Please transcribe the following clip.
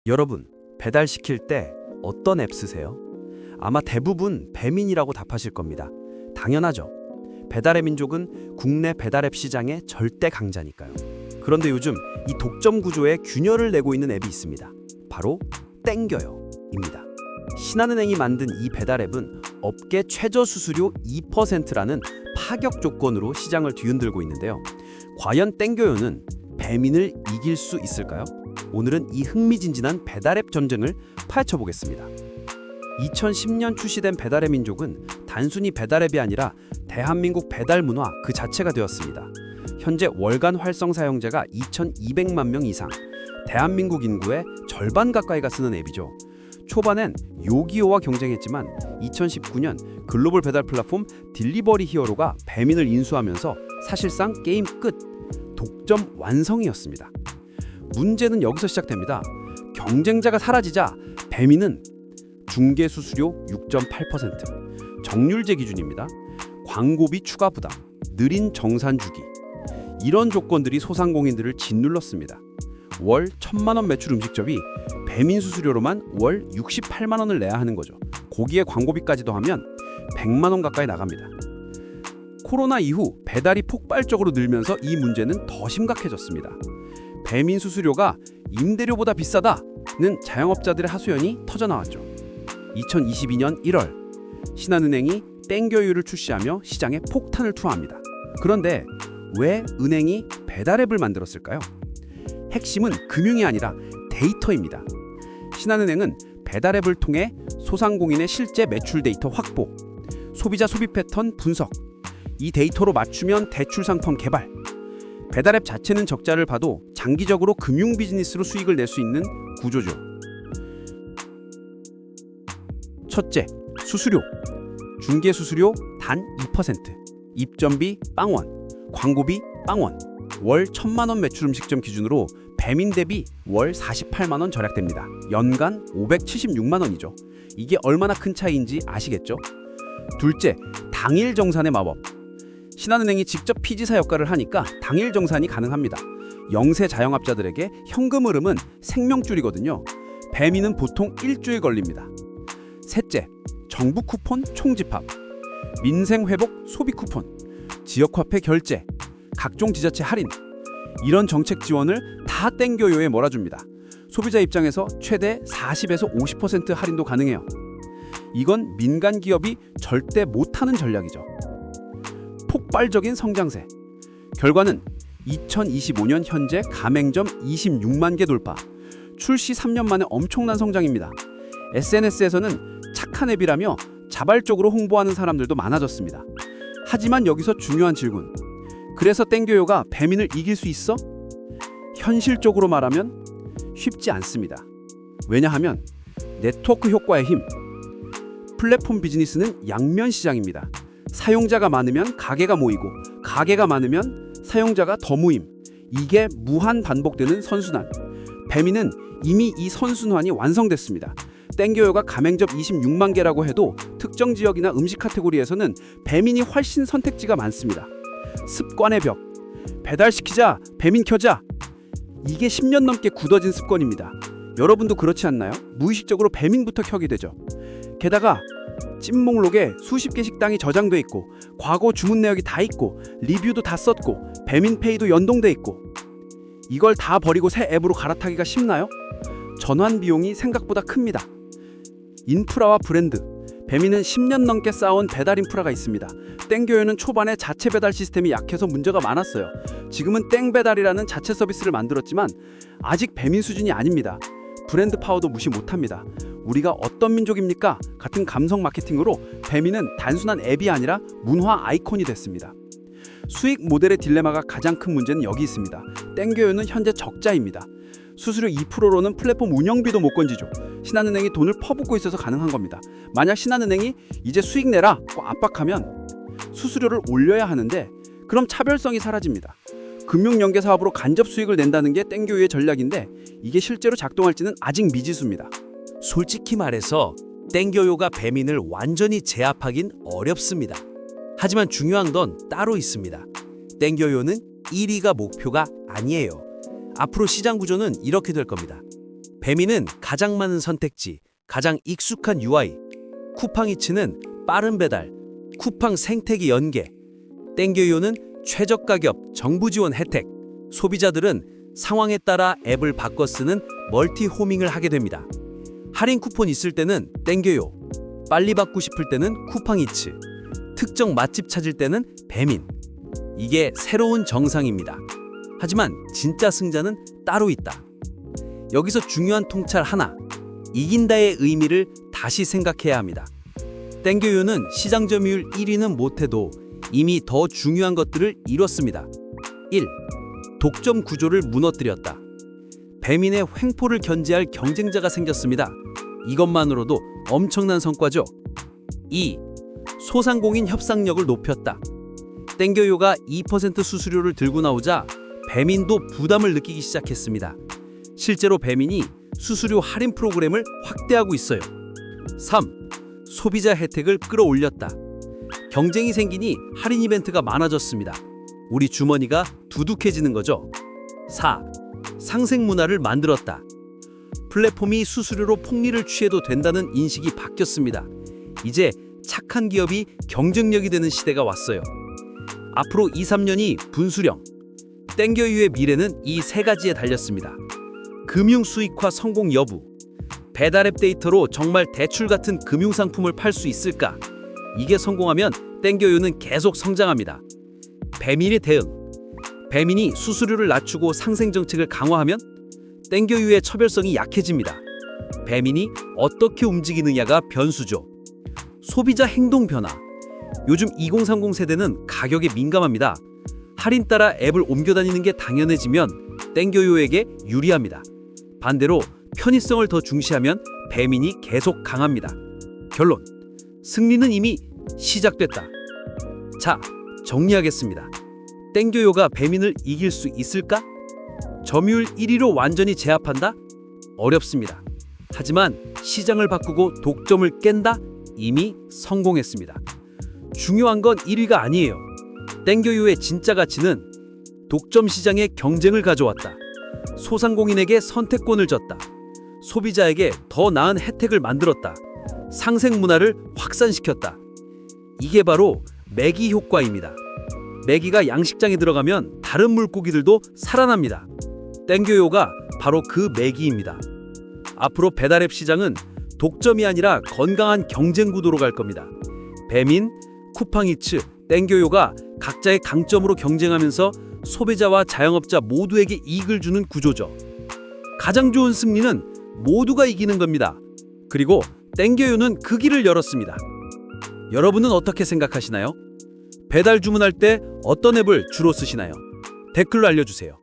여러분, 배달시킬 때 어떤 앱 쓰세요? 아마 대부분 배민이라고 답하실 겁니다. 당연하죠. 배달의 민족은 국내 배달앱 시장의 절대 강자니까요. 그런데 요즘 이 독점 구조에 균열을 내고 있는 앱이 있습니다. 바로 땡겨요입니다. 신한은행이 만든 이 배달앱은 업계 최저 수수료 2%라는 파격 조건으로 시장을 뒤흔들고 있는데요. 과연 땡겨요는 배민을 이길 수 있을까요? 오늘은 이 흥미진진한 배달앱 전쟁을 파헤쳐 보겠습니다. 2010년 출시된 배달의 민족은 단순히 배달앱이 아니라 대한민국 배달 문화 그 자체가 되었습니다. 현재 월간 활성 사용자가 2,200만 명 이상, 대한민국 인구의 절반 가까이가 쓰는 앱이죠. 초반엔 요기요와 경쟁했지만 2019년 글로벌 배달 플랫폼 딜리버리 히어로가 배민을 인수하면서 사실상 게임 끝, 독점 완성이었습니다. 문제는 여기서 시작됩니다. 경쟁자가 사라지자 배민은 중개 수수료 6.8%, 정률제 기준입니다. 광고비 추가 부담, 느린 정산 주기. 이런 조건들이 소상공인들을 짓눌렀습니다. 월 1,000만 원 매출 음식점이 배민 수수료로만 월 68만 원을 내야 하는 거죠. 거기에 광고비까지도 하면 100만 원 가까이 나갑니다. 코로나 이후 배달이 폭발적으로 늘면서 이 문제는 더 심각해졌습니다. 배민 수수료가 임대료보다 비싸다는 자영업자들의 하소연이 터져나왔죠. 2022년 1월 신한은행이 땡겨요를 출시하며 시장에 폭탄을 투하합니다. 그런데 왜 은행이 배달앱을 만들었을까요? 핵심은 금융이 아니라 데이터입니다. 신한은행은 배달앱을 통해 소상공인의 실제 매출 데이터 확보, 소비자 소비 패턴 분석, 이 데이터로 맞추면 대출 상품 개발, 배달앱 자체는 적자를 봐도 장기적으로 금융 비즈니스로 수익을 낼 수 있는 구조죠. 첫째, 수수료. 중개 수수료 단 2%, 입점비 빵원, 광고비 빵원. 월 1,000만 원 매출 음식점 기준으로 배민 대비 월 48만 원 절약됩니다. 연간 576만 원이죠. 이게 얼마나 큰 차이인지 아시겠죠? 둘째, 당일 정산의 마법. 신한은행이 직접 피지사 역할을 하니까 당일 정산이 가능합니다. 영세 자영업자들에게 현금 흐름은 생명줄이거든요. 배민은 보통 일주일 걸립니다. 셋째, 정부 쿠폰 총집합. 민생회복 소비 쿠폰, 지역화폐 결제, 각종 지자체 할인. 이런 정책 지원을 다 땡겨요에 몰아줍니다. 소비자 입장에서 최대 40에서 50% 할인도 가능해요. 이건 민간 기업이 절대 못하는 전략이죠. 폭발적인 성장세. 결과는 2025년 현재 가맹점 26만 개 돌파. 출시 3년 만에 엄청난 성장입니다. SNS에서는 착한 앱이라며 자발적으로 홍보하는 사람들도 많아졌습니다. 하지만 여기서 중요한 질문. 그래서 땡겨요가 배민을 이길 수 있어? 현실적으로 말하면 쉽지 않습니다. 왜냐하면 네트워크 효과의 힘. 플랫폼 비즈니스는 양면 시장입니다. 사용자가 많으면 가게가 모이고 가게가 많으면 사용자가 더 모임. 이게 무한 반복되는 선순환. 배민은 이미 이 선순환이 완성됐습니다. 땡겨요가 가맹점 26만 개라고 해도 특정 지역이나 음식 카테고리에서는 배민이 훨씬 선택지가 많습니다. 습관의 벽. 배달시키자, 배민 켜자. 이게 10년 넘게 굳어진 습관입니다. 여러분도 그렇지 않나요? 무의식적으로 배민부터 켜게 되죠. 게다가 찜 목록에 수십 개 식당이 저장돼 있고 과거 주문 내역이 다 있고 리뷰도 다 썼고 배민페이도 연동돼 있고 이걸 다 버리고 새 앱으로 갈아타기가 쉽나요? 전환 비용이 생각보다 큽니다. 인프라와 브랜드. 배민은 10년 넘게 쌓아온 배달 인프라가 있습니다. 땡겨요는 초반에 자체 배달 시스템이 약해서 문제가 많았어요. 지금은 땡배달이라는 자체 서비스를 만들었지만 아직 배민 수준이 아닙니다. 브랜드 파워도 무시 못합니다. 우리가 어떤 민족입니까? 같은 감성 마케팅으로 배민은 단순한 앱이 아니라 문화 아이콘이 됐습니다. 수익 모델의 딜레마가 가장 큰 문제는 여기 있습니다. 땡겨요는 현재 적자입니다. 수수료 2%로는 플랫폼 운영비도 못 건지죠. 신한은행이 돈을 퍼붓고 있어서 가능한 겁니다. 만약 신한은행이 이제 수익 내라고 압박하면 수수료를 올려야 하는데 그럼 차별성이 사라집니다. 금융연계 사업으로 간접 수익을 낸다는 게 땡겨요의 전략인데 이게 실제로 작동할지는 아직 미지수입니다. 솔직히 말해서 땡겨요가 배민을 완전히 제압하긴 어렵습니다. 하지만 중요한 건 따로 있습니다. 땡겨요는 1위가 목표가 아니에요. 앞으로 시장 구조는 이렇게 될 겁니다. 배민은 가장 많은 선택지, 가장 익숙한 UI, 쿠팡이츠는 빠른 배달, 쿠팡 생태계 연계, 땡겨요는 최저 가격, 정부 지원 혜택, 소비자들은 상황에 따라 앱을 바꿔 쓰는 멀티 호밍을 하게 됩니다. 할인 쿠폰 있을 때는 땡겨요, 빨리 받고 싶을 때는 쿠팡이츠, 특정 맛집 찾을 때는 배민. 이게 새로운 정상입니다. 하지만 진짜 승자는 따로 있다. 여기서 중요한 통찰 하나, 이긴다의 의미를 다시 생각해야 합니다. 땡겨요는 시장 점유율 1위는 못해도 이미 더 중요한 것들을 이뤘습니다. 1. 독점 구조를 무너뜨렸다. 배민의 횡포를 견제할 경쟁자가 생겼습니다. 이것만으로도 엄청난 성과죠. 2. 소상공인 협상력을 높였다. 땡겨요가 2% 수수료를 들고 나오자 배민도 부담을 느끼기 시작했습니다. 실제로 배민이 수수료 할인 프로그램을 확대하고 있어요. 3. 소비자 혜택을 끌어올렸다. 경쟁이 생기니 할인 이벤트가 많아졌습니다. 우리 주머니가 두둑해지는 거죠. 4. 상생 문화를 만들었다. 플랫폼이 수수료로 폭리를 취해도 된다는 인식이 바뀌었습니다. 이제 착한 기업이 경쟁력이 되는 시대가 왔어요. 앞으로 2, 3년이 분수령, 땡겨요의 미래는 이 세 가지에 달렸습니다. 금융 수익화 성공 여부, 배달앱 데이터로 정말 대출 같은 금융상품을 팔 수 있을까? 이게 성공하면 땡겨요는 계속 성장합니다. 배민의 대응, 배민이 수수료를 낮추고 상생 정책을 강화하면 땡겨요의 처별성이 약해집니다. 배민이 어떻게 움직이느냐가 변수죠. 소비자 행동 변화, 요즘 2030 세대는 가격에 민감합니다. 할인 따라 앱을 옮겨 다니는 게 당연해지면 땡겨요에게 유리합니다. 반대로 편의성을 더 중시하면 배민이 계속 강합니다. 결론, 승리는 이미 시작됐다. 자, 정리하겠습니다. 땡겨요가 배민을 이길 수 있을까? 점유율 1위로 완전히 제압한다? 어렵습니다. 하지만 시장을 바꾸고 독점을 깬다? 이미 성공했습니다. 중요한 건 1위가 아니에요. 땡겨요의 진짜 가치는 독점 시장에 경쟁을 가져왔다. 소상공인에게 선택권을 줬다. 소비자에게 더 나은 혜택을 만들었다. 상생 문화를 확산시켰다. 이게 바로 매기 효과입니다. 매기가 양식장에 들어가면 다른 물고기들도 살아납니다. 땡겨요가 바로 그 매기입니다. 앞으로 배달앱 시장은 독점이 아니라 건강한 경쟁 구도로 갈 겁니다. 배민, 쿠팡이츠, 땡겨요가 각자의 강점으로 경쟁하면서 소비자와 자영업자 모두에게 이익을 주는 구조죠. 가장 좋은 승리는 모두가 이기는 겁니다. 그리고 땡겨요는 그 길을 열었습니다. 여러분은 어떻게 생각하시나요? 배달 주문할 때 어떤 앱을 주로 쓰시나요? 댓글로 알려주세요.